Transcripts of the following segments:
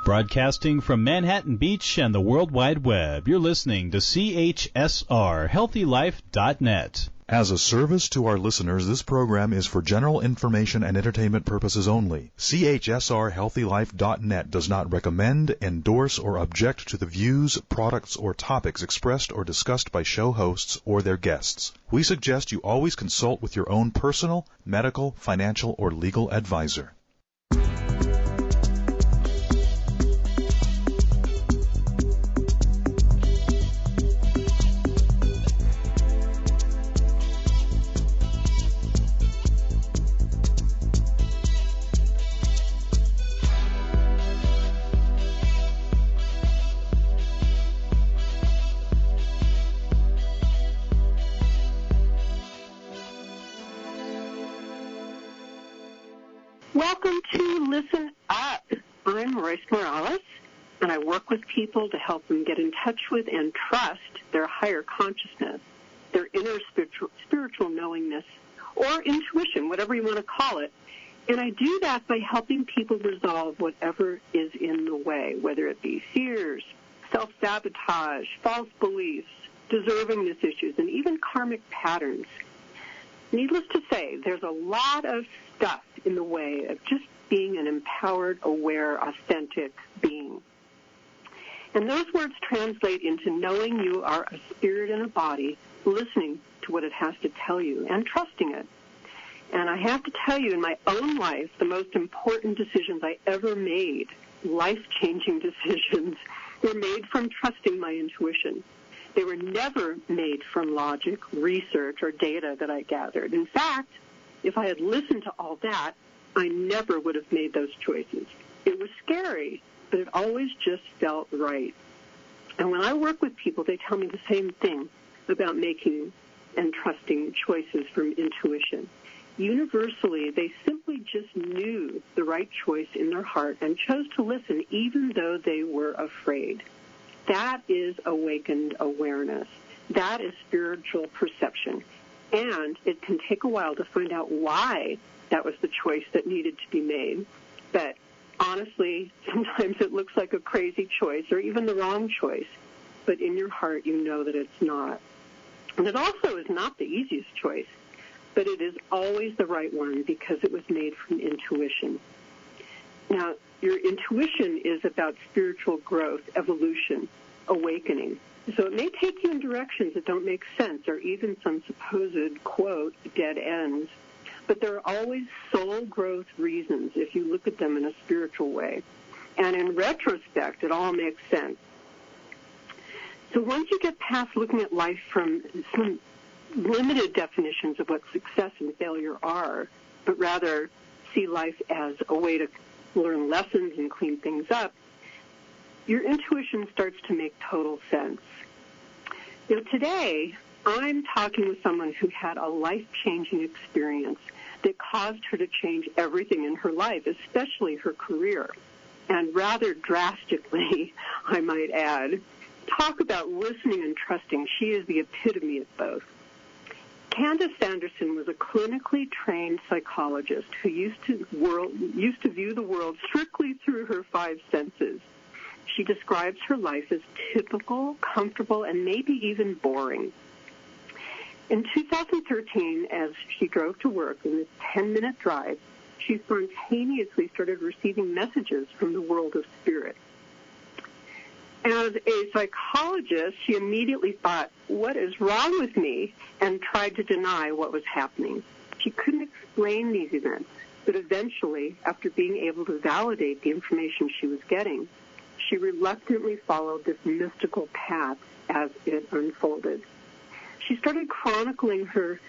Broadcasting from Manhattan Beach and the World Wide Web, you're listening to CHSR, HealthyLife.net. As a service to our listeners, this program is for general information and entertainment purposes only. CHSR HealthyLife.net does not recommend, endorse, or object to the views, products, or topics expressed or discussed by show hosts or their guests. We suggest you always consult with your own personal, medical, financial, or legal advisor. Welcome to Listen Up. I'm Royce Morales, and I work with people to help them get in touch with and trust their higher consciousness, their inner spiritual knowingness, or intuition, whatever you want to call it. And I do that by helping people resolve whatever is in the way, whether it be fears, self-sabotage, false beliefs, deservingness issues, and even karmic patterns. Needless to say, there's a lot of stuff in the way of just being an empowered, aware, authentic being. And those words translate into knowing you are a spirit in a body, listening to what it has to tell you, and trusting it. And I have to tell you, in my own life, the most important decisions I ever made, life-changing decisions, were made from trusting my intuition. They were never made from logic, research, or data that I gathered. In fact, if I had listened to all that, I never would have made those choices. It was scary, but it always just felt right. And when I work with people, they tell me the same thing about making and trusting choices from intuition. Universally, they simply just knew the right choice in their heart and chose to listen even though they were afraid. That is awakened awareness. That is spiritual perception. And it can take a while to find out why that was the choice that needed to be made. But honestly, sometimes it looks like a crazy choice or even the wrong choice. But in your heart, you know that it's not. And it also is not the easiest choice, but it is always the right one because it was made from intuition. Now, your intuition is about spiritual growth, evolution, awakening. So it may take you in directions that don't make sense or even some supposed, quote, dead ends. But there are always soul growth reasons if you look at them in a spiritual way. And in retrospect, it all makes sense. So once you get past looking at life from some limited definitions of what success and failure are, but rather see life as a way to learn lessons and clean things up, your intuition starts to make total sense. Now, today, I'm talking with someone who had a life-changing experience that caused her to change everything in her life, especially her career, and rather drastically, I might add. Talk about listening and trusting. She is the epitome of both. Candice Sanderson was a clinically trained psychologist who used to view the world strictly through her five senses. She describes her life as typical, comfortable, and maybe even boring. In 2013, as she drove to work in this 10-minute drive, she spontaneously started receiving messages from the world of spirit. As a psychologist, she immediately thought, what is wrong with me? And tried to deny what was happening. She couldn't explain these events, but eventually, after being able to validate the information she was getting, she reluctantly followed this mystical path as it unfolded. She started chronicling her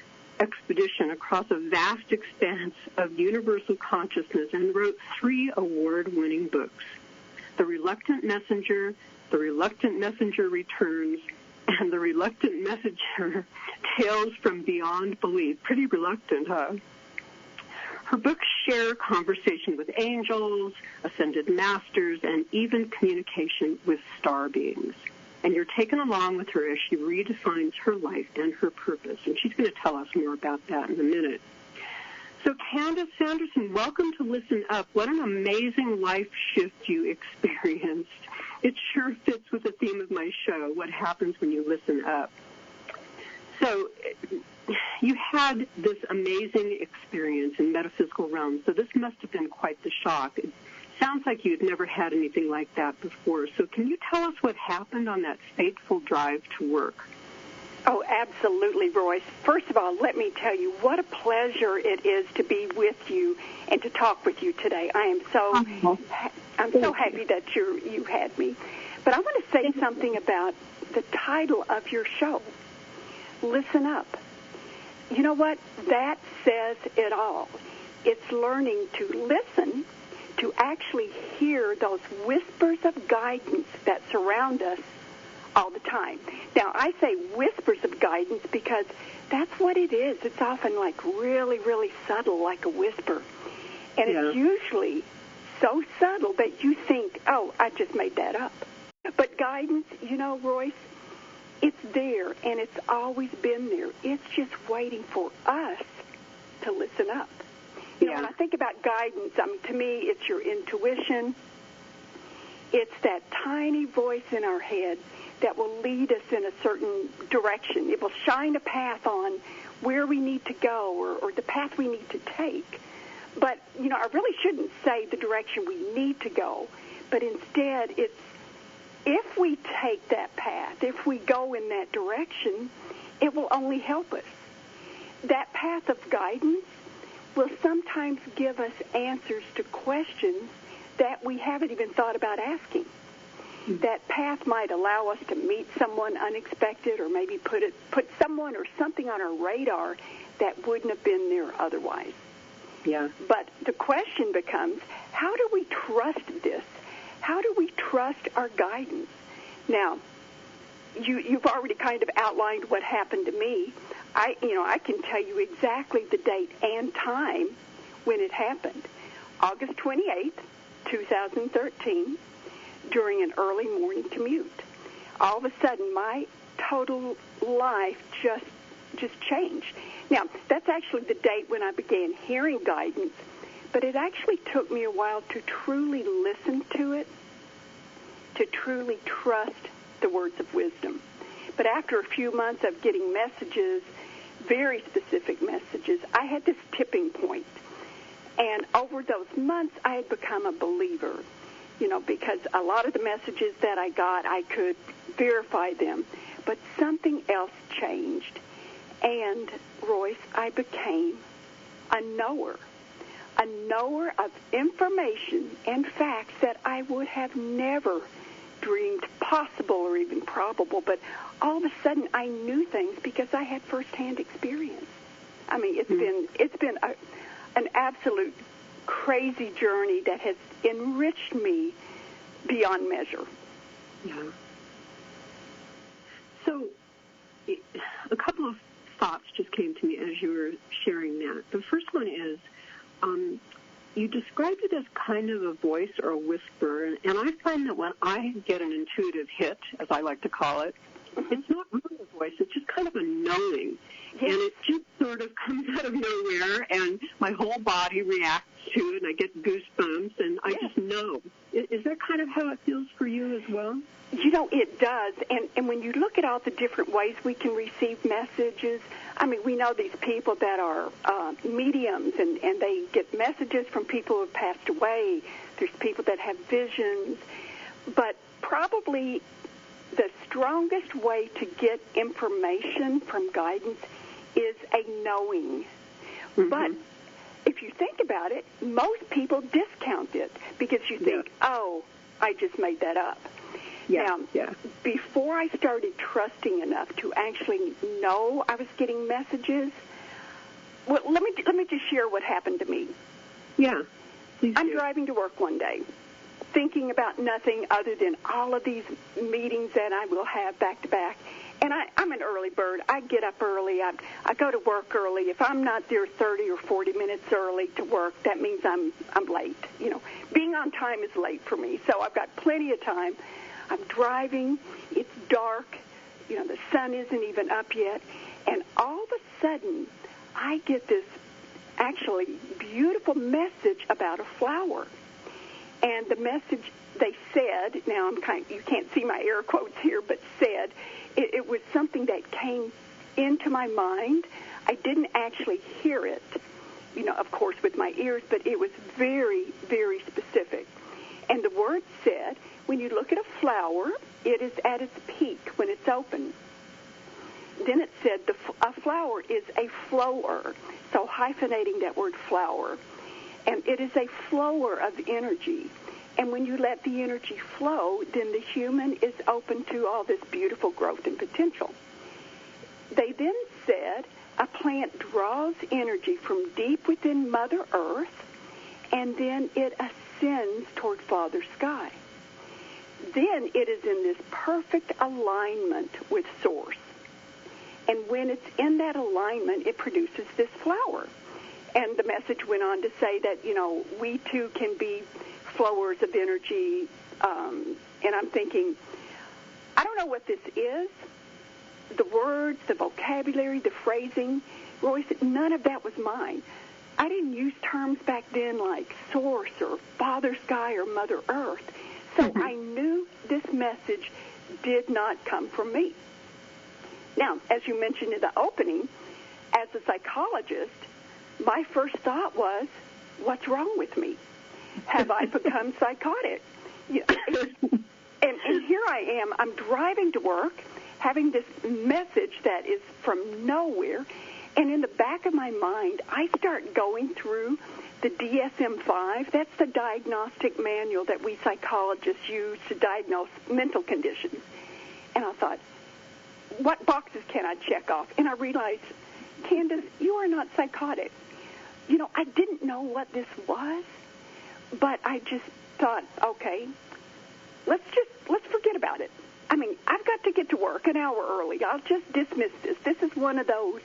expedition across a vast expanse of universal consciousness and wrote 3 award-winning books, The Reluctant Messenger, The Reluctant Messenger Returns, and The Reluctant Messenger, Tales from Beyond Belief. Pretty reluctant, huh? Her books share conversation with angels, ascended masters, and even communication with star beings. And you're taken along with her as she redefines her life and her purpose. And she's going to tell us more about that in a minute. So, Candice Sanderson, welcome to Listen Up. What an amazing life shift you experienced. It sure fits with the theme of my show, what happens when you listen up. So, you had this amazing experience in metaphysical realms, so this must have been quite the shock. It sounds like you'd never had anything like that before. So can you tell us what happened on that fateful drive to work? Oh, absolutely, Royce. First of all, let me tell you what a pleasure it is to be with you and to talk with you today. I'm so happy that you had me. But I want to say something about the title of your show, Listen Up. You know what? That says it all. It's learning to listen, to actually hear those whispers of guidance that surround us all the time. Now, I say whispers of guidance because that's what it is. It's often like really, really subtle, like a whisper. And It's usually so subtle that you think, oh, I just made that up. But guidance, you know, Royce, it's there, and it's always been there. It's just waiting for us to listen up. You know, when I think about guidance, to me, it's your intuition. It's that tiny voice in our head that will lead us in a certain direction. It will shine a path on where we need to go or the path we need to take. But, you know, I really shouldn't say the direction we need to go, but instead it's if we take that path, if we go in that direction, it will only help us. That path of guidance will sometimes give us answers to questions that we haven't even thought about asking. That path might allow us to meet someone unexpected or maybe put someone or something on our radar that wouldn't have been there otherwise. Yeah. But the question becomes, how do we trust this? How do we trust our guidance? Now, you've already kind of outlined what happened to me. I can tell you exactly the date and time when it happened. August 28th, 2013, during an early morning commute. All of a sudden, my total life just changed. Now, that's actually the date when I began hearing guidance, but it actually took me a while to truly listen to it, to truly trust the words of wisdom. But after a few months of getting messages, very specific messages, I had this tipping point. And over those months, I had become a believer, you know, because a lot of the messages that I got, I could verify them. But something else changed. And, Royce, I became a knower of information and facts that I would have never dreamed possible or even probable. But all of a sudden, I knew things because I had firsthand experience. I mean, it's been an absolute crazy journey that has enriched me beyond measure. Yeah. So, a couple of thoughts just came to me as you were sharing that. The first one is, you described it as kind of a voice or a whisper, and I find that when I get an intuitive hit, as I like to call it, it's not really a voice, it's just kind of a knowing. Yes. And it just sort of comes out of nowhere, and my whole body reacts to it, and I get goosebumps, and I just know. Is that kind of how it feels for you as well? You know, it does. And when you look at all the different ways we can receive messages, I mean, we know these people that are mediums, and they get messages from people who have passed away. There's people that have visions. But probably the strongest way to get information from guidance is a knowing. Mm-hmm. But if you think about it, most people discount it because you think, oh, I just made that up. Now, before I started trusting enough to actually know I was getting messages, well, let me just share what happened to me. Yeah. I'm driving to work one day, thinking about nothing other than all of these meetings that I will have back to back. And I'm an early bird. I get up early. I go to work early. If I'm not there 30 or 40 minutes early to work, that means I'm late. You know, being on time is late for me. So I've got plenty of time. I'm driving. It's dark. You know, the sun isn't even up yet. And all of a sudden, I get this actually beautiful message about a flower. And the message they said, now you can't see my air quotes here, but said, it was something that came into my mind. I didn't actually hear it, of course, with my ears, but it was very, very specific. And the word said, when you look at a flower, it is at its peak when it's open. Then it said a flower is a flower, so hyphenating that word flower. And it is a flower of energy. And when you let the energy flow, then the human is open to all this beautiful growth and potential. They then said a plant draws energy from deep within Mother Earth, and then it ascends toward Father Sky. Then it is in this perfect alignment with Source. And when it's in that alignment, it produces this flower. And the message went on to say that, we too can be flowers of energy. And I'm thinking, I don't know what this is. The words, the vocabulary, the phrasing, Royce, none of that was mine. I didn't use terms back then like Source or Father Sky or Mother Earth. So I knew this message did not come from me. Now, as you mentioned in the opening, as a psychologist, my first thought was, what's wrong with me? Have I become psychotic? And here I am. I'm driving to work, having this message that is from nowhere, and in the back of my mind, I start going through the DSM-5. That's the diagnostic manual that we psychologists use to diagnose mental conditions. And I thought, what boxes can I check off? And I realized, Candice, you are not psychotic. I didn't know what this was, but I just thought, okay, let's forget about it. I mean, I've got to get to work an hour early. I'll just dismiss this. This is one of those,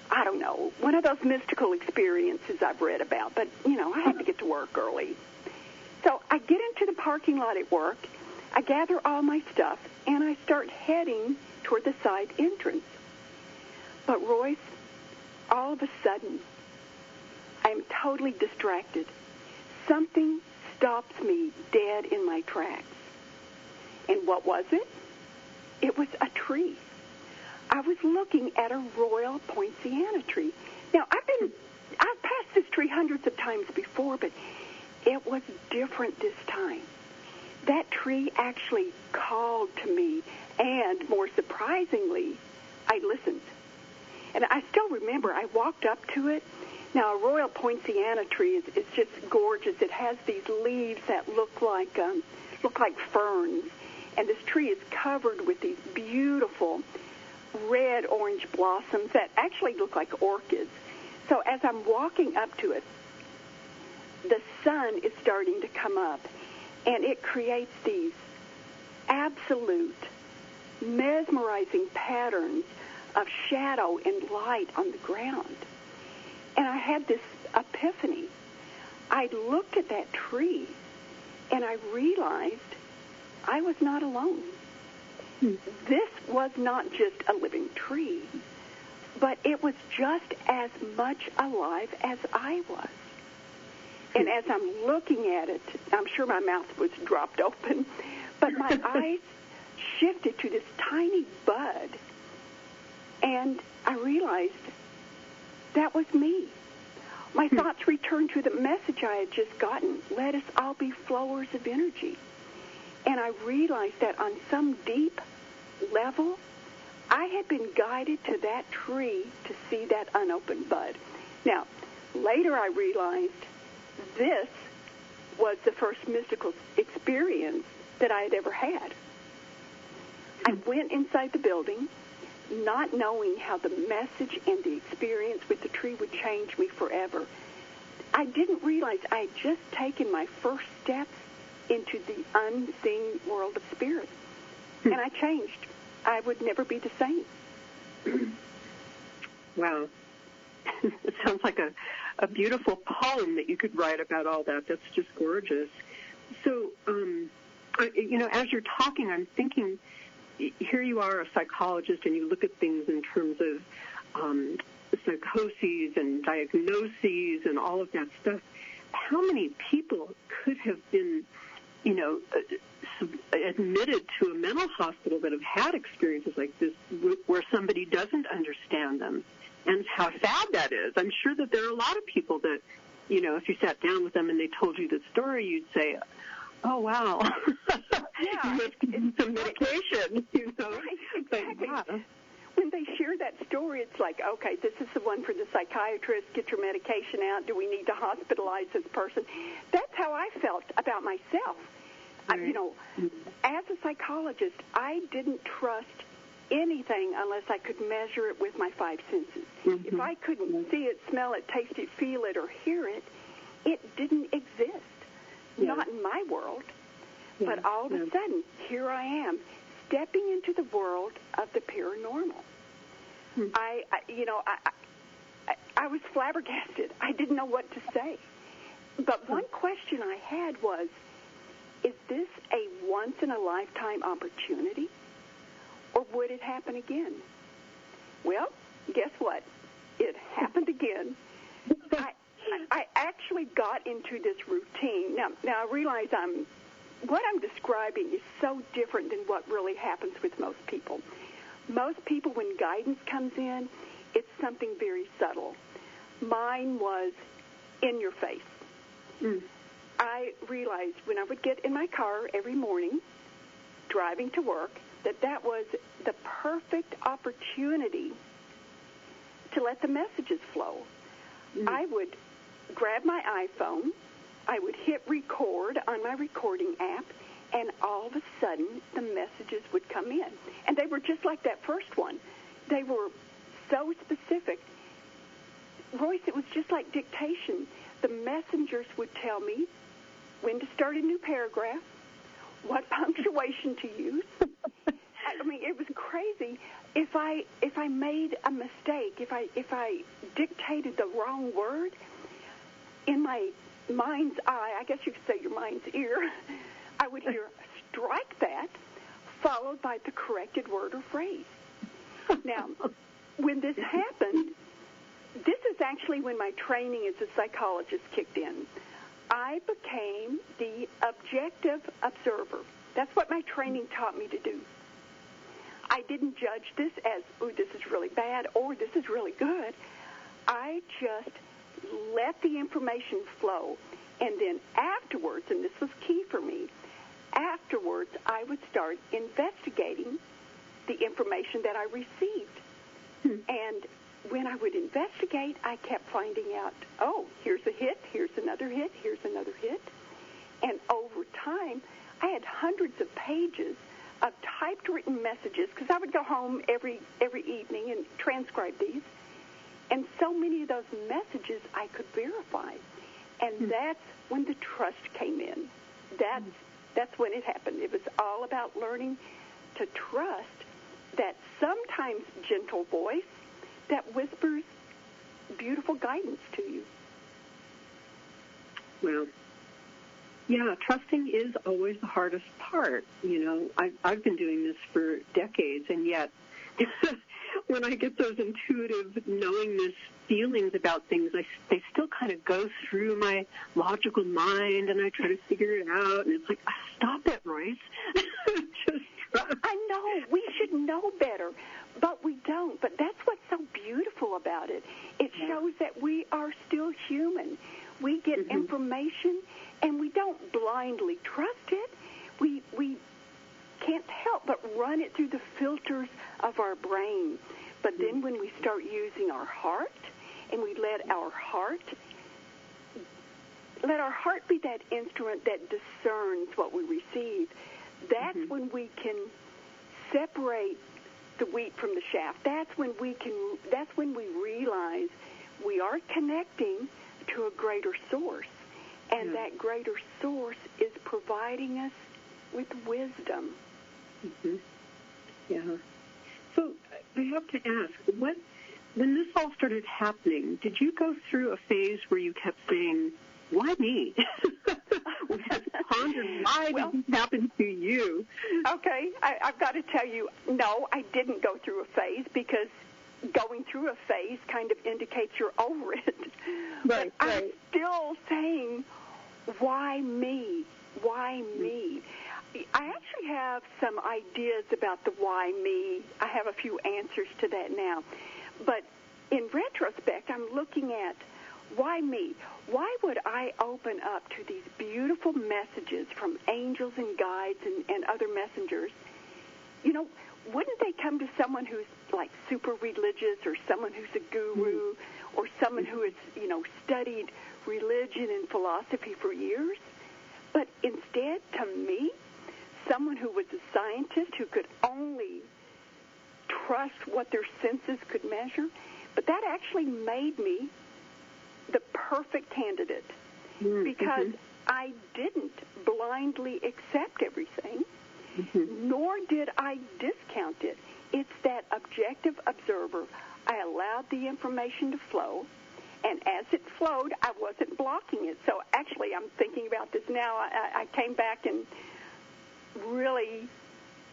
I don't know, one of those mystical experiences I've read about. But, I had to get to work early. So I get into the parking lot at work. I gather all my stuff, and I start heading toward the side entrance. But, Royce, all of a sudden, I'm totally distracted. Something stops me dead in my tracks. And what was it? It was a tree. I was looking at a royal poinciana tree. Now, I've passed this tree hundreds of times before, but it was different this time. That tree actually called to me, and more surprisingly, I listened. And I still remember I walked up to it. Now, a royal poinciana tree is just gorgeous. It has these leaves that look like ferns, and this tree is covered with these beautiful red-orange blossoms that actually look like orchids. So as I'm walking up to it, the sun is starting to come up, and it creates these absolute mesmerizing patterns of shadow and light on the ground. And I had this epiphany. I looked at that tree, and I realized I was not alone. This was not just a living tree, but it was just as much alive as I was. And as I'm looking at it, I'm sure my mouth was dropped open, but my eyes shifted to this tiny bud, and I realized that was me. My thoughts returned to the message I had just gotten. Let us all be flowers of energy. And I realized that on some deep level, I had been guided to that tree to see that unopened bud. Now, later I realized this was the first mystical experience that I had ever had. I went inside the building, not knowing how the message and the experience with the tree would change me forever. I didn't realize I had just taken my first steps into the unseen world of spirit. And I changed. I would never be the same. Wow. It sounds like a beautiful poem that you could write about all that. That's just gorgeous. So, as you're talking, I'm thinking, here you are, a psychologist, and you look at things in terms of psychoses and diagnoses and all of that stuff, how many people could have been, admitted to a mental hospital that have had experiences like this where somebody doesn't understand them, and how sad that is. I'm sure that there are a lot of people that, if you sat down with them and they told you the story, you'd say, oh, wow, yeah, you must give some medication, Right, exactly. But, yeah. When they share that story, it's like, okay, this is the one for the psychiatrist. Get your medication out. Do we need to hospitalize this person? That's how I felt about myself. Right. As a psychologist, I didn't trust anything unless I could measure it with my five senses. Mm-hmm. If I couldn't see it, smell it, taste it, feel it, or hear it, it didn't exist. Yeah. Not in my world. Yeah. But all of a sudden, here I am, stepping into the world of the paranormal. Hmm. I was flabbergasted. I didn't know what to say. But one question I had was, is this a once-in-a-lifetime opportunity, or would it happen again? Well, guess what? It happened again. I actually got into this routine. Now I realize what I'm describing is so different than what really happens with most people. Most people, when guidance comes in, it's something very subtle. Mine was in your face. Mm. I realized when I would get in my car every morning, driving to work, that was the perfect opportunity to let the messages flow. Mm. I would grab my iPhone, I would hit record on my recording app, and all of a sudden the messages would come in. And they were just like that first one. They were so specific. Royce, it was just like dictation. The messengers would tell me when to start a new paragraph, what punctuation to use. I mean, it was crazy. If I made a mistake, if I dictated the wrong word, in my mind's eye, I guess you could say your mind's ear, I would hear strike that, followed by the corrected word or phrase. Now, when this happened, this is actually when my training as a psychologist kicked in. I became the objective observer. That's what my training taught me to do. I didn't judge this as, ooh, this is really bad, or this is really good. I just let the information flow. And then afterwards, and this was key for me, afterwards I would start investigating the information that I received. And when I would investigate, I kept finding out, oh, here's a hit, here's another hit, here's another hit. And over time, I had hundreds of pages of typed written messages, because I would go home every evening and transcribe these. And so many of those messages I could verify. And that's when the trust came in. That's when it happened. It was all about learning to trust that sometimes gentle voice that whispers beautiful guidance to you. Well, yeah, trusting is always the hardest part. I've been doing this for decades, and yet when I get those intuitive knowingness feelings about things, they still kind of go through my logical mind, and I try to figure it out, and it's like, stop it, Royce. Just trust. I know. We should know better, but we don't. But that's what's so beautiful about it. It shows that we are still human. We get information, and we don't blindly trust it. We can't help but run it through the filters of our brain. But then when we start using our heart, and we let our heart be that instrument that discerns what we receive, that's when we can separate the wheat from the chaff. That's when we realize we are connecting to a greater source, and that greater source is providing us with wisdom. Mm-hmm. Yeah. So I have to ask, when this all started happening, did you go through a phase where you kept saying, why me? Pondered, why did this happen to you? Okay, I've got to tell you, no, I didn't go through a phase, because going through a phase kind of indicates you're over it. Right, but I'm still saying, why me? Why me? I actually have some ideas about the why me. I have a few answers to that now. But in retrospect, I'm looking at why me? Why would I open up to these beautiful messages from angels and guides and other messengers? You know, wouldn't they come to someone who's like super religious or someone who's a guru or someone who has, you know, studied religion and philosophy for years? But instead, to me, someone who was a scientist who could only trust what their senses could measure, but that actually made me the perfect candidate because I didn't blindly accept everything, nor did I discount it. It's that objective observer. I allowed the information to flow, and as it flowed, I wasn't blocking it. So actually, I'm thinking about this now. I came back and really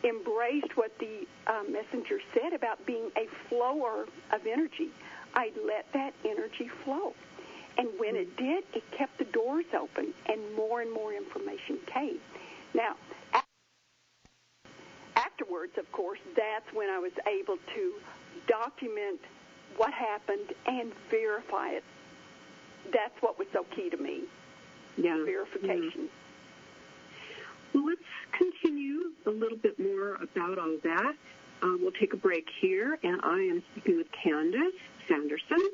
embraced what the messenger said about being a flower of energy. I let that energy flow. And when it did, it kept the doors open, and more information came. Now, afterwards, of course, that's when I was able to document what happened and verify it. That's what was so key to me, verification. Well, let's continue a little bit more about all that. We'll take a break here, and I am speaking with Candice Sanderson,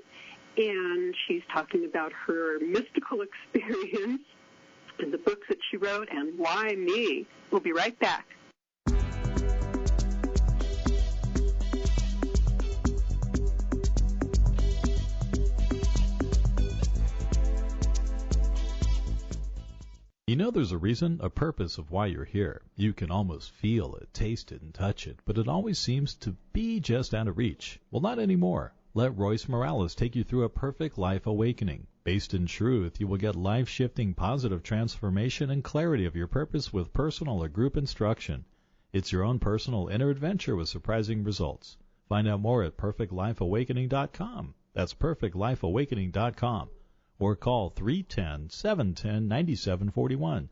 and she's talking about her mystical experience and the books that she wrote and why me. We'll be right back. You know there's a reason, a purpose of why you're here. You can almost feel it, taste it, and touch it, but it always seems to be just out of reach. Well, not anymore. Let Royce Morales take you through a perfect life awakening. Based in truth, you will get life-shifting positive transformation and clarity of your purpose with personal or group instruction. It's your own personal inner adventure with surprising results. Find out more at perfectlifeawakening.com. That's perfectlifeawakening.com. Or call 310-710-9741.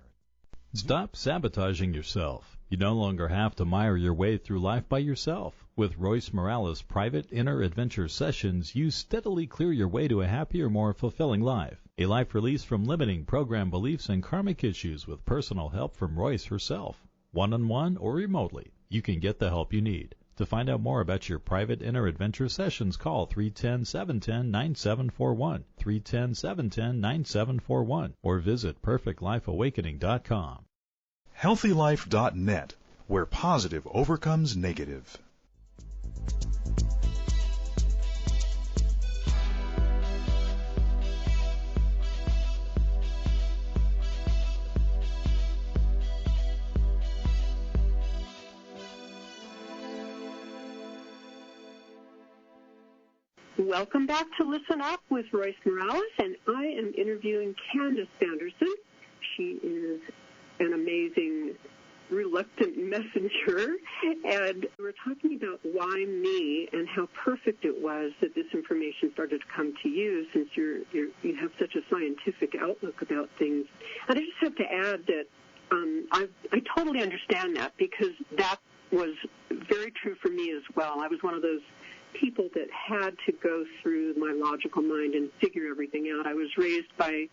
Stop sabotaging yourself. You no longer have to mire your way through life by yourself. With Royce Morales' private inner adventure sessions, you steadily clear your way to a happier, more fulfilling life. A life released from limiting program beliefs and karmic issues with personal help from Royce herself. One-on-one or remotely, you can get the help you need. To find out more about your private inner adventure sessions, call 310-710-9741, 310-710-9741, or visit perfectlifeawakening.com. HealthyLife.net, where positive overcomes negative. Welcome back to Listen Up with Royce Morales, and I am interviewing Candice Sanderson. She is an amazing, reluctant messenger, and we're talking about why me and how perfect it was that this information started to come to you, since you have such a scientific outlook about things. And I just have to add that I totally understand that, because that was very true for me as well. I was one of those people that had to go through my logical mind and figure everything out. I was raised by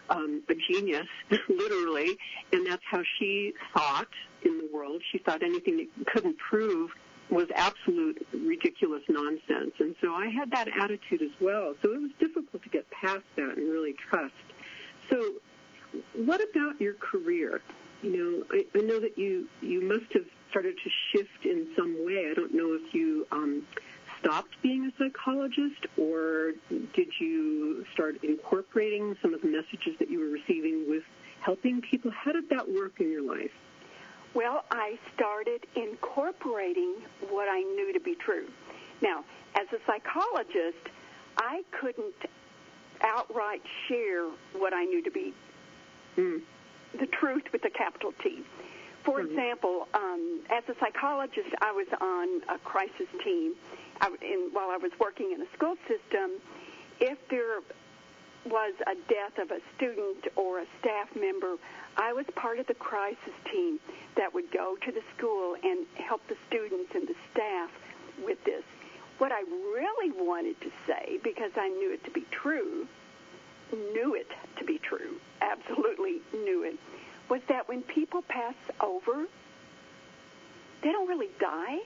a genius, literally, and that's how she thought in the world. She thought anything that you couldn't prove was absolute ridiculous nonsense. And so I had that attitude as well. So it was difficult to get past that and really trust. So what about your career? You know, I know that you must have started to shift in some way. I don't know if you stopped being a psychologist, or did you start incorporating some of the messages that you were receiving with helping people? How did that work in your life? Well, I started incorporating what I knew to be true. Now, as a psychologist, I couldn't outright share what I knew to be the truth with a capital T. For example, as a psychologist, I was on a crisis team, while I was working in a school system, if there was a death of a student or a staff member, I was part of the crisis team that would go to the school and help the students and the staff with this. What I really wanted to say, because I knew it to be true, absolutely knew it, was that when people pass over, they don't really die.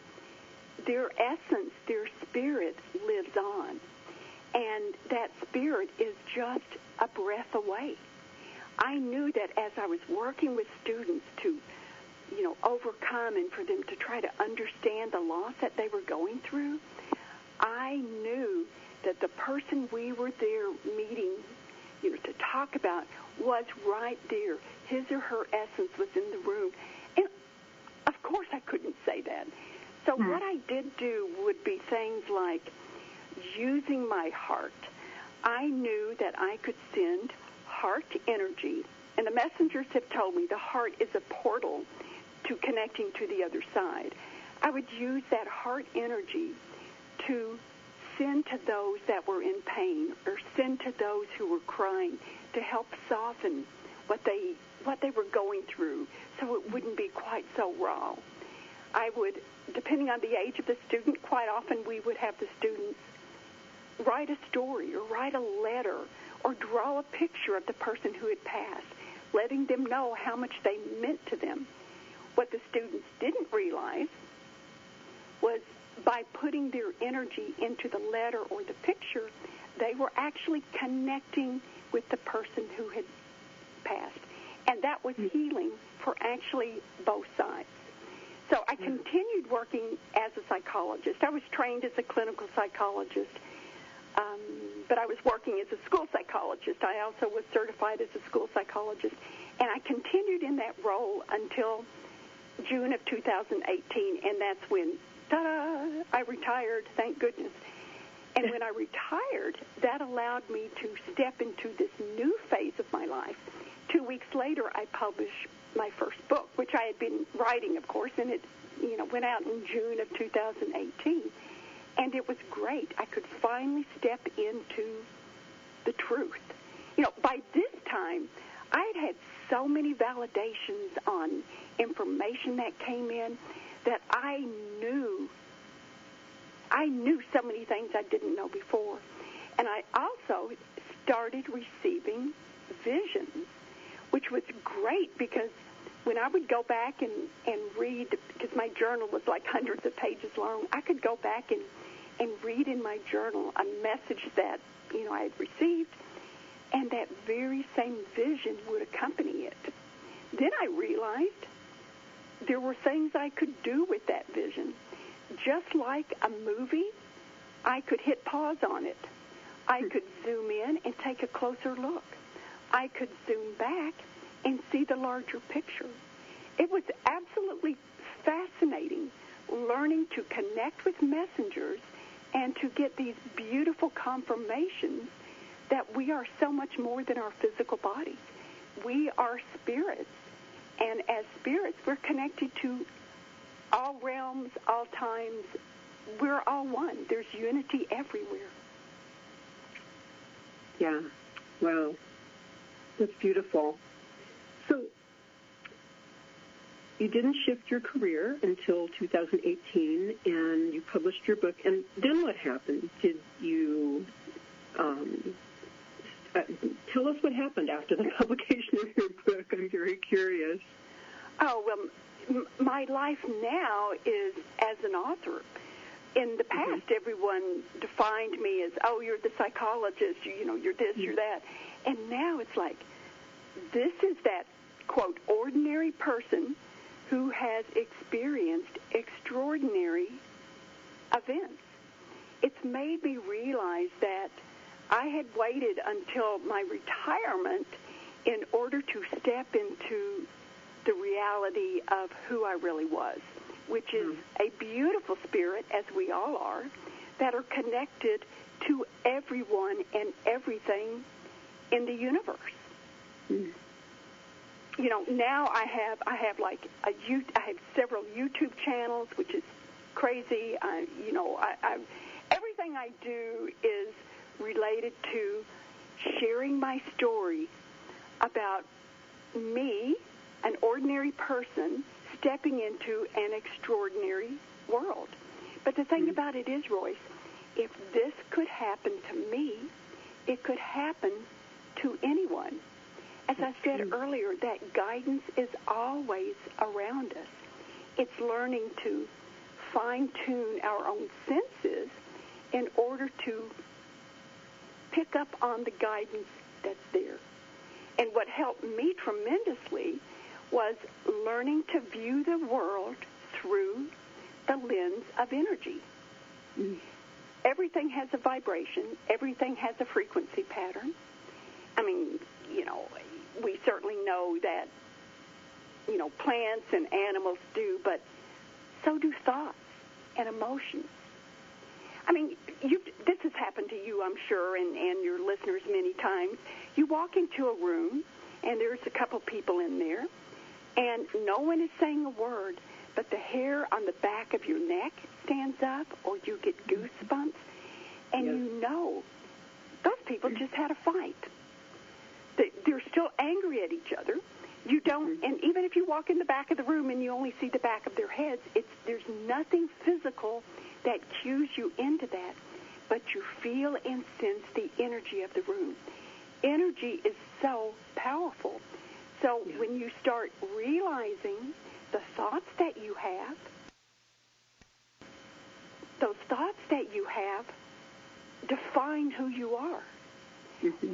Their essence, their spirit lives on. And that spirit is just a breath away. I knew that as I was working with students to, overcome and for them to try to understand the loss that they were going through, I knew that the person we were there meeting, to talk about was right there. His or her essence was in the room. And, of course, I couldn't say that. So what I did do would be things like using my heart. I knew that I could send heart energy, and the messengers have told me the heart is a portal to connecting to the other side. I would use that heart energy to send to those that were in pain or send to those who were crying to help soften what they were going through so it wouldn't be quite so raw. I would, depending on the age of the student, quite often we would have the students write a story or write a letter or draw a picture of the person who had passed, letting them know how much they meant to them. What the students didn't realize was by putting their energy into the letter or the picture, they were actually connecting with the person who had passed. And that was healing for actually both sides. So I continued working as a psychologist. I was trained as a clinical psychologist, but I was working as a school psychologist. I also was certified as a school psychologist, and I continued in that role until June of 2018, and that's when, ta-da, I retired, thank goodness. And when I retired, that allowed me to step into this new phase of my life. 2 weeks later, I published my first book, which I had been writing, of course, and it went out in June of 2018. And it was great. I could finally step into the truth. By this time, I had had so many validations on information that came in that I knew so many things I didn't know before. And I also started receiving visions, which was great because when I would go back and read, because my journal was like hundreds of pages long, I could go back and read in my journal a message that, I had received, and that very same vision would accompany it. Then I realized there were things I could do with that vision. Just like a movie, I could hit pause on it. I could zoom in and take a closer look. I could zoom back and see the larger picture. It was absolutely fascinating learning to connect with messengers and to get these beautiful confirmations that we are so much more than our physical bodies. We are spirits, and as spirits, we're connected to all realms, all times. We're all one. There's unity everywhere. Yeah. Wow. That's beautiful. So you didn't shift your career until 2018, and you published your book. And then what happened? Did you tell us what happened after the publication of your book? I'm very curious. Oh, well, my life now is as an author. In the past, everyone defined me as, oh, you're the psychologist, you're this, you're that. And now it's like, this is that, quote, ordinary person who has experienced extraordinary events. It's made me realize that I had waited until my retirement in order to step into the reality of who I really was, which is a beautiful spirit, as we all are, that are connected to everyone and everything in the universe. Now I have like I have several YouTube channels, which is crazy. Everything I do is related to sharing my story about me, an ordinary person, stepping into an extraordinary world. But the thing about it is, Royce, if this could happen to me, it could happen to anyone. As I said earlier, that guidance is always around us. It's learning to fine-tune our own senses in order to pick up on the guidance that's there. And what helped me tremendously was learning to view the world through the lens of energy. Everything has a vibration. Everything has a frequency pattern. I mean, we certainly know that, plants and animals do, but so do thoughts and emotions. I mean, this has happened to you, I'm sure, and your listeners many times. You walk into a room, and there's a couple people in there, and no one is saying a word, but the hair on the back of your neck stands up, or you get goosebumps, and you know those people just had a fight. They're still angry at each other. You don't, and even if you walk in the back of the room and you only see the back of their heads, there's nothing physical that cues you into that, but you feel and sense the energy of the room. Energy is so powerful. So when you start realizing the thoughts that you have, those thoughts that you have define who you are.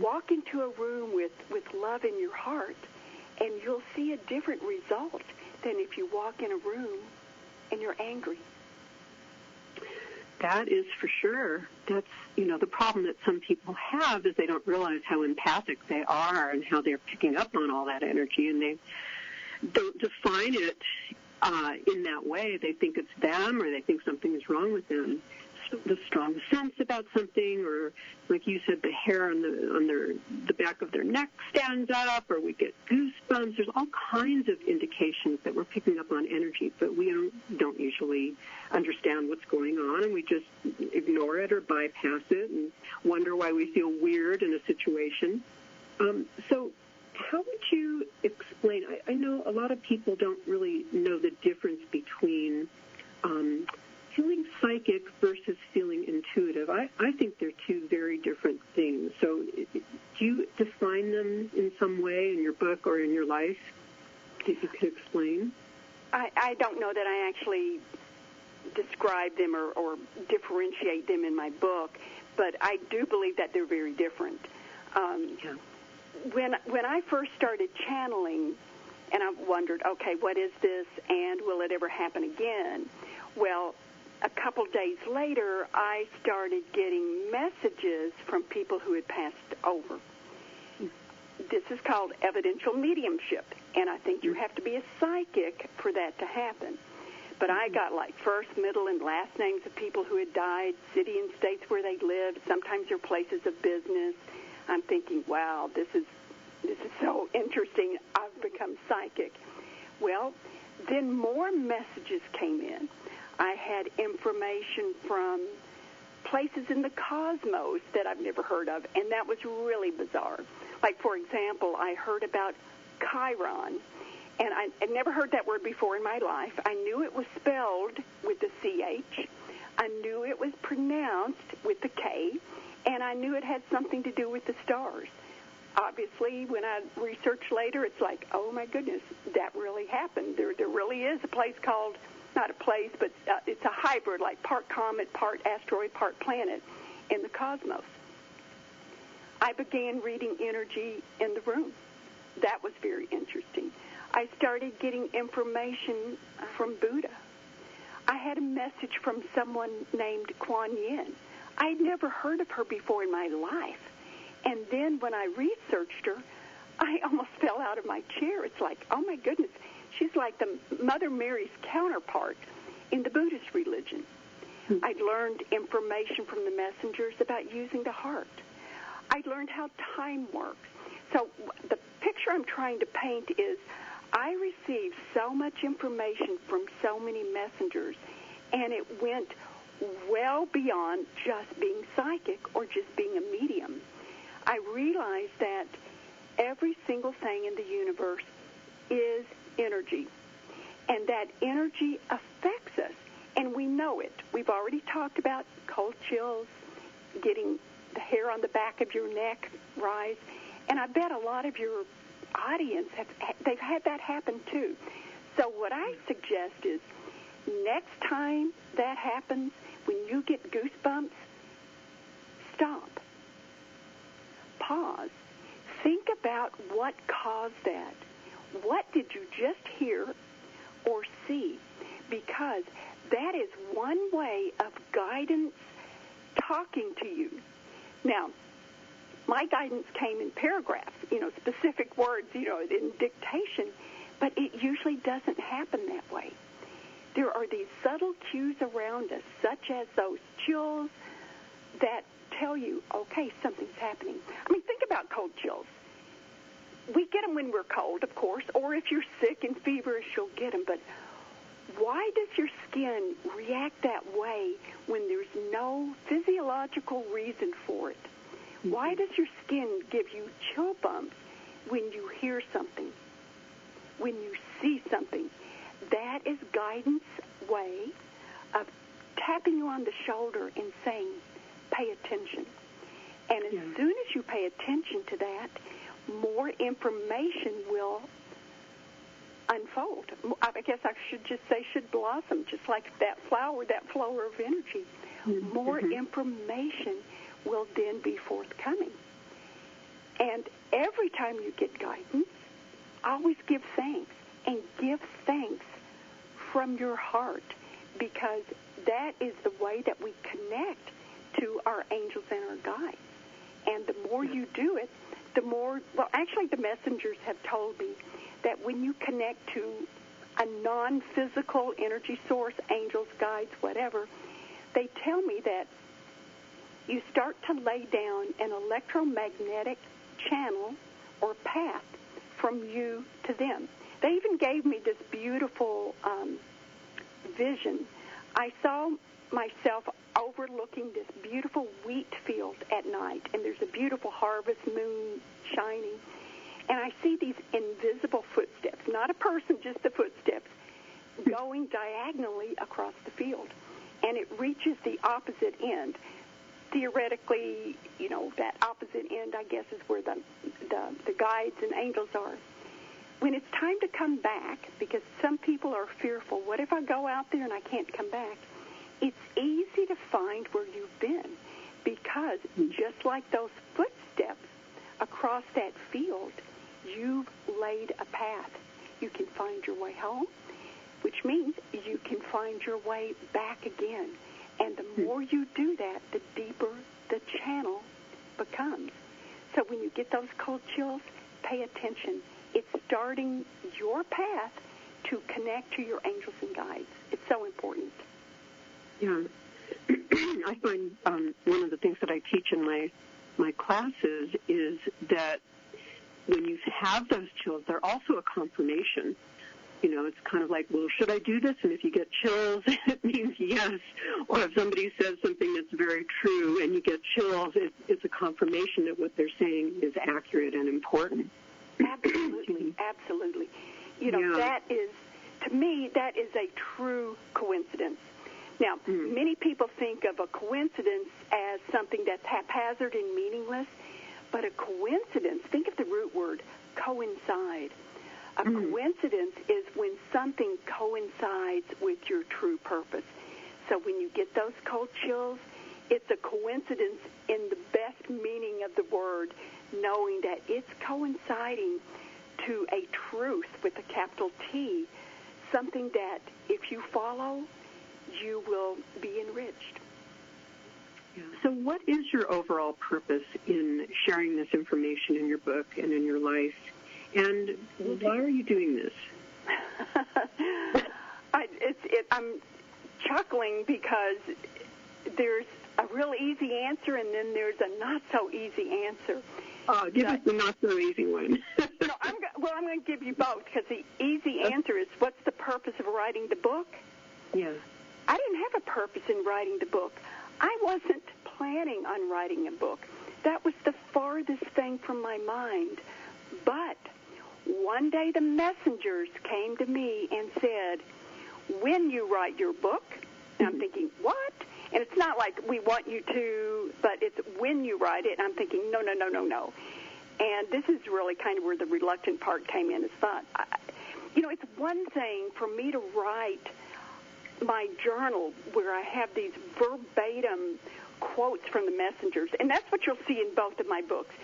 Walk into a room with love in your heart, and you'll see a different result than if you walk in a room and you're angry. That is for sure. That's, the problem that some people have is they don't realize how empathic they are and how they're picking up on all that energy, and they don't define it in that way. They think it's them, or they think something is wrong with them. The strong sense about something, or like you said, the hair on the back of their neck stands up, or we get goosebumps. There's all kinds of indications that we're picking up on energy, but we don't usually understand what's going on, and we just ignore it or bypass it and wonder why we feel weird in a situation. So how would you explain? I know a lot of people don't really know the difference between feeling psychic versus feeling intuitive. I think they're two very different things. So do you define them in some way in your book or in your life? If you could explain. I don't know that I actually describe them or differentiate them in my book, but I do believe that they're very different. When I first started channeling, and I wondered, okay, what is this, and will it ever happen again? Well, a couple days later, I started getting messages from people who had passed over. This is called evidential mediumship, and I think you have to be a psychic for that to happen. But I got like first, middle, and last names of people who had died, city and states where they lived. Sometimes they're places of business. I'm thinking, wow, this is so interesting. I've become psychic. Well, then more messages came in. I had information from places in the cosmos that I've never heard of, and that was really bizarre. Like, for example, I heard about Chiron, and I'd never heard that word before in my life. I knew it was spelled with the CH. I knew it was pronounced with the K, and I knew it had something to do with the stars. Obviously, when I researched later, it's like, oh, my goodness, that really happened. There really is a place called, not a place, but it's a hybrid, like part comet, part asteroid, part planet in the cosmos. I began reading energy in the room. That was very interesting. I started getting information from Buddha. I had a message from someone named Kuan Yin. I'd never heard of her before in my life. And then when I researched her, I almost fell out of my chair. It's like, oh, my goodness, she's like the Mother Mary's counterpart in the Buddhist religion. I'd learned information from the messengers about using the heart. I learned how time works. So the picture I'm trying to paint is I received so much information from so many messengers, and it went well beyond just being psychic or just being a medium. I realized that every single thing in the universe is energy, and that energy affects us, and we know it. We've already talked about cold chills, getting the hair on the back of your neck rise, and I bet a lot of your audience they've had that happen too. So what I suggest is next time that happens, when you get goosebumps, stop, pause, think about what caused that. What did you just hear or see? Because that is one way of guidance talking to you. Now, my guidance came in paragraphs, specific words, in dictation, but it usually doesn't happen that way. There are these subtle cues around us, such as those chills that tell you, okay, something's happening. I mean, think about cold chills. We get them when we're cold, of course, or if you're sick and feverish, you'll get them. But why does your skin react that way when there's no physiological reason for it? Why does your skin give you chill bumps when you hear something, when you see something? That is guidance way of tapping you on the shoulder and saying, pay attention. And as soon as you pay attention to that, more information will unfold. I guess I should just say should blossom, just like that flower of energy. More information will then be forthcoming. And every time you get guidance, always give thanks, and give thanks from your heart, because that is the way that we connect to our angels and our guides. And the more you do it, the more, actually the messengers have told me that when you connect to a non-physical energy source, angels, guides, whatever, they tell me that you start to lay down an electromagnetic channel or path from you to them. They even gave me this beautiful vision. I saw myself overlooking this beautiful wheat field at night, and there's a beautiful harvest moon shining, and I see these invisible footsteps, not a person, just the footsteps, going diagonally across the field, and it reaches the opposite end. Theoretically, that opposite end, I guess, is where the guides and angels are. When it's time to come back, because some people are fearful, what if I go out there and I can't come back? It's easy to find where you've been, because just like those footsteps across that field, you've laid a path. You can find your way home, which means you can find your way back again. And the more you do that, the deeper the channel becomes. So when you get those cold chills, pay attention. It's starting your path to connect to your angels and guides. It's so important. Yeah. I find one of the things that I teach in my classes is that when you have those chills, they're also a confirmation. It's kind of like, well, should I do this? And if you get chills, it means yes. Or if somebody says something that's very true and you get chills, it's a confirmation that what they're saying is accurate and important. Absolutely, absolutely. That is, to me, that is a true coincidence. Now, many people think of a coincidence as something that's haphazard and meaningless, but a coincidence, think of the root word, coincide. A coincidence is when something coincides with your true purpose. So when you get those cold chills, it's a coincidence in the best meaning of the word, knowing that it's coinciding to a truth with a capital T, something that if you follow, you will be enriched. Yeah. So what is your overall purpose in sharing this information in your book and in your life? And why are you doing this? I'm chuckling because there's a real easy answer and then there's a not-so-easy answer. Give us the not-so-easy one. No, I'm going to give you both, because the easy answer is, what's the purpose of writing the book? Yeah. I didn't have a purpose in writing the book. I wasn't planning on writing a book. That was the farthest thing from my mind. But one day the messengers came to me and said, when you write your book, and I'm thinking, what? And it's not like we want you to, but it's when you write it, and I'm thinking, no. And this is really kind of where the reluctant part came in. It's not, it's one thing for me to write my journal where I have these verbatim quotes from the messengers, and that's what you'll see in both of my books.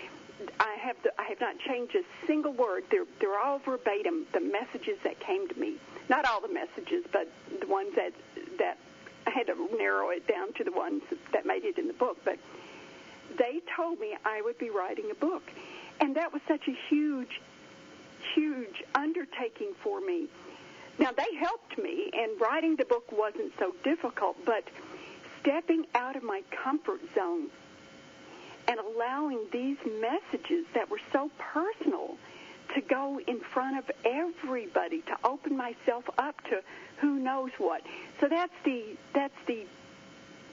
I have not changed a single word. They're all verbatim, the messages that came to me. Not all the messages, but the ones that I had to narrow it down to the ones that made it in the book. But they told me I would be writing a book, and that was such a huge undertaking for me. Now, they helped me, and writing the book wasn't so difficult, but stepping out of my comfort zone and allowing these messages that were so personal to go in front of everybody, to open myself up to who knows what. So that's the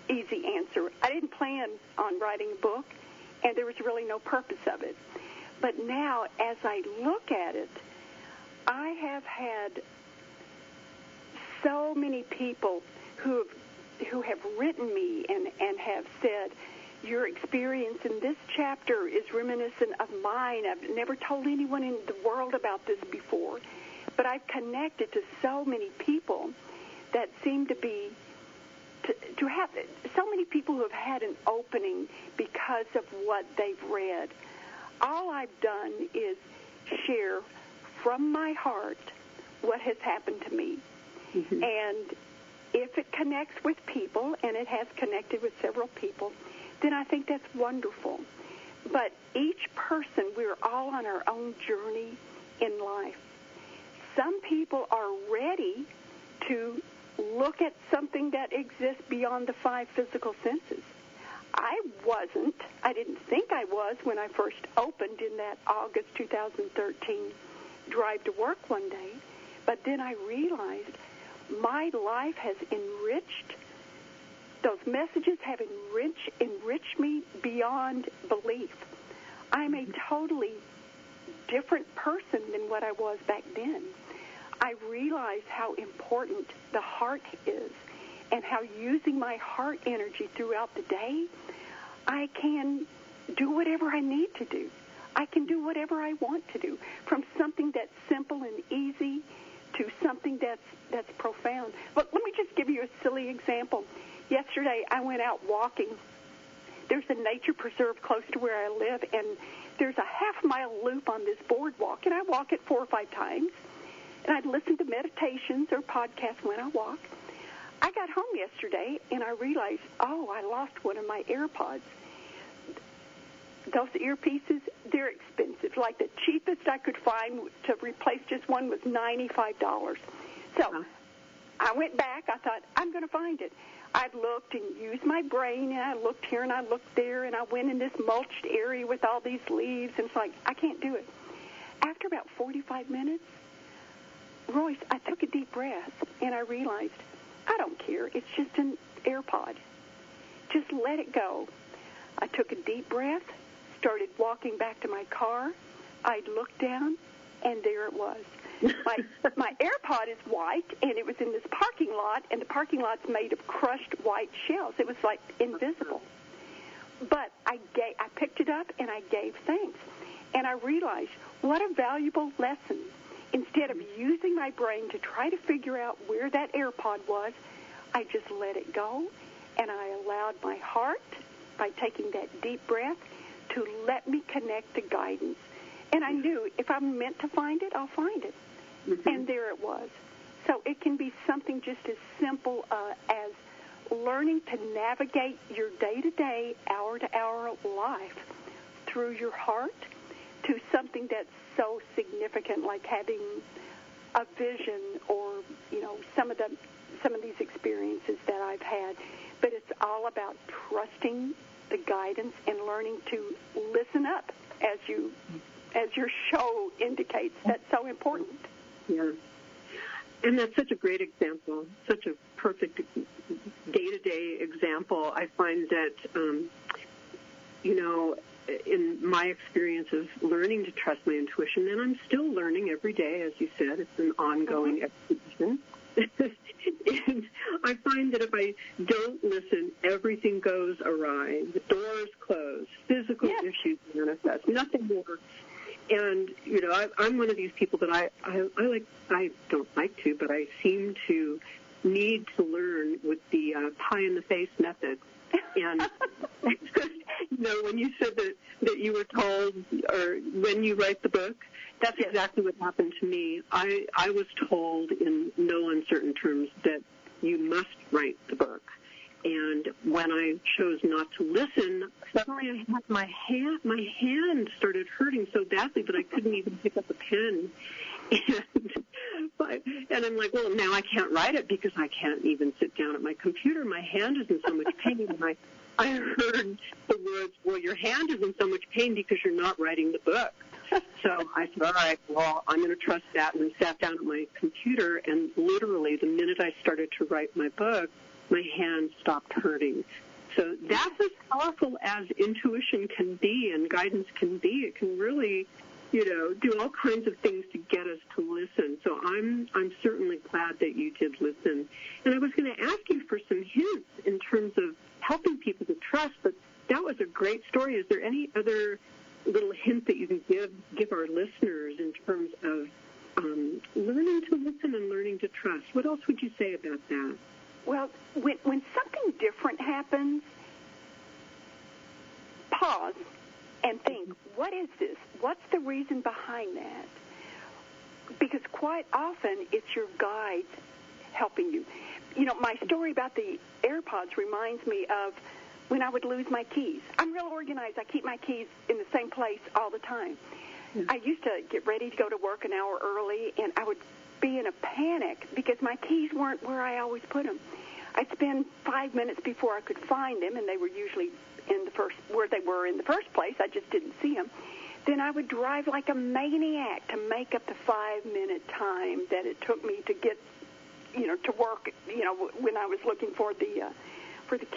easy answer. I didn't plan on writing a book, and there was really no purpose of it. But now, as I look at it, I have had so many people who have written me and have said, your experience in this chapter is reminiscent of mine. I've never told anyone in the world about this before. But I've connected to so many people that seem to be, to have so many people who have had an opening because of what they've read. All I've done is share from my heart what has happened to me. Mm-hmm. And if it connects with people, and it has connected with several people, then I think that's wonderful. But each person, we're all on our own journey in life. Some people are ready to look at something that exists beyond the 5 physical senses. I wasn't. I didn't think I was when I first opened in that August 2013 drive to work one day. But then I realized my life has enriched. Those messages have enriched me beyond belief. I'm a totally different person than what I was back then. I realized how important the heart is and how using my heart energy throughout the day, I can do whatever I need to do. I can do whatever I want to do, from something that's simple and easy to something that's profound. But let me just give you a silly example. Yesterday, I went out walking. There's a nature preserve close to where I live, and there's a half-mile loop on this boardwalk, and I walk it 4 or 5 times. And I'd listen to meditations or podcasts when I walk. I got home yesterday, and I realized, I lost one of my AirPods. Those earpieces, they're expensive. Like the cheapest I could find to replace just one was $95. So I went back. I thought, I'm going to find it. I looked and used my brain, and I looked here and I looked there, and I went in this mulched area with all these leaves, and it's like, I can't do it. After about 45 minutes, Royce, I took a deep breath, and I realized, I don't care. It's just an AirPod. Just let it go. I took a deep breath, started walking back to my car. I looked down, and there it was. My AirPod is white, and it was in this parking lot, and the parking lot's made of crushed white shells. It was like invisible. But I picked it up, and I gave thanks. And I realized what a valuable lesson. Instead of using my brain to try to figure out where that AirPod was, I just let it go, and I allowed my heart, by taking that deep breath, to let me connect to guidance. And I knew if I'm meant to find it, I'll find it. Mm-hmm. And there it was. So it can be something just as simple as learning to navigate your day-to-day, hour-to-hour life through your heart, to something that's so significant, like having a vision, or some of these experiences that I've had. But it's all about trusting the guidance and learning to listen up, as your show indicates. That's so important. Yeah. And that's such a great example, such a perfect day-to-day example. I find that, in my experience of learning to trust my intuition, and I'm still learning every day, as you said, it's an ongoing expedition. And I find that if I don't listen, everything goes awry. The doors close, physical issues manifest, nothing works. And, I'm one of these people that I don't like to, but I seem to need to learn with the pie in the face method. And, when you said that you were told, or when you write the book, that's exactly what happened to me. I was told in no uncertain terms that you must write the book. And when I chose not to listen, suddenly I had my hand started hurting so badly that I couldn't even pick up a pen. And I'm like, well, now I can't write it because I can't even sit down at my computer. My hand is in so much pain. And I heard the words, well, your hand is in so much pain because you're not writing the book. So I said, all right, well, I'm going to trust that. And I sat down at my computer, and literally the minute I started to write my book, my hand stopped hurting. So that's as powerful as intuition can be and guidance can be. It can really, do all kinds of things to get us to listen. So I'm certainly glad that you did listen. And I was going to ask you for some hints in terms of helping people to trust, but that was a great story. Is there any other little hint that you can give our listeners in terms of learning to listen and learning to trust? What else would you say about that? Well, when something different happens, pause and think, what is this? What's the reason behind that? Because quite often it's your guides helping you. My story about the AirPods reminds me of when I would lose my keys. I'm real organized. I keep my keys in the same place all the time. I used to get ready to go to work an hour early, and I would be in a panic because my keys weren't where I always put them. I'd spend 5 minutes before I could find them, and they were usually where they were in the first place. I just didn't see them. Then I would drive like a maniac to make up the 5-minute time that it took me to get, to work, when I was looking for the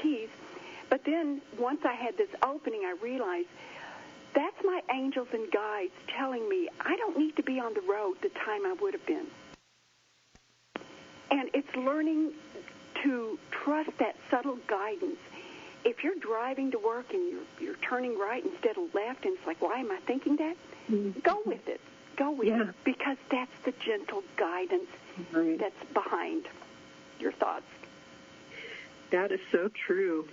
keys. But then once I had this opening, I realized that's my angels and guides telling me I don't need to be on the road the time I would have been. And it's learning to trust that subtle guidance. If you're driving to work and you're turning right instead of left, and it's like, why am I thinking that? Mm-hmm. Go with it. Go with it, because that's the gentle guidance that's behind your thoughts. That is so true.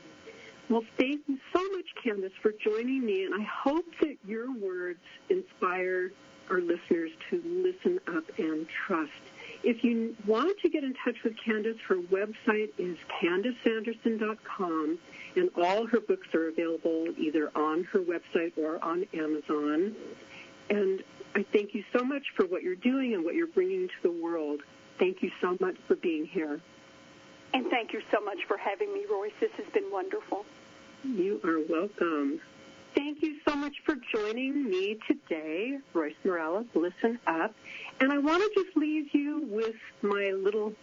Well, thank you so much, Candice, for joining me, and I hope that your words inspire our listeners to listen up and trust. If you want to get in touch with Candice, her website is CandiceSanderson.com, and all her books are available either on her website or on Amazon. And I thank you so much for what you're doing and what you're bringing to the world. Thank you so much for being here. And thank you so much for having me, Royce. This has been wonderful. You are welcome. Thank you so much for joining me today, Royce Morales, Listen Up. And I want to just leave you with my little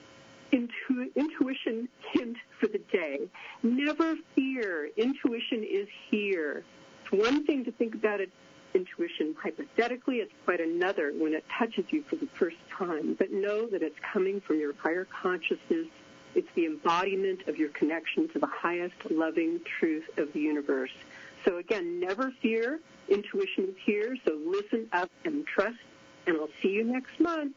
intuition hint for the day. Never fear. Intuition is here. It's one thing to think about it, intuition hypothetically. It's quite another when it touches you for the first time. But know that it's coming from your higher consciousness. It's the embodiment of your connection to the highest loving truth of the universe. So again, never fear. Intuition is here. So listen up and trust. And I'll see you next month.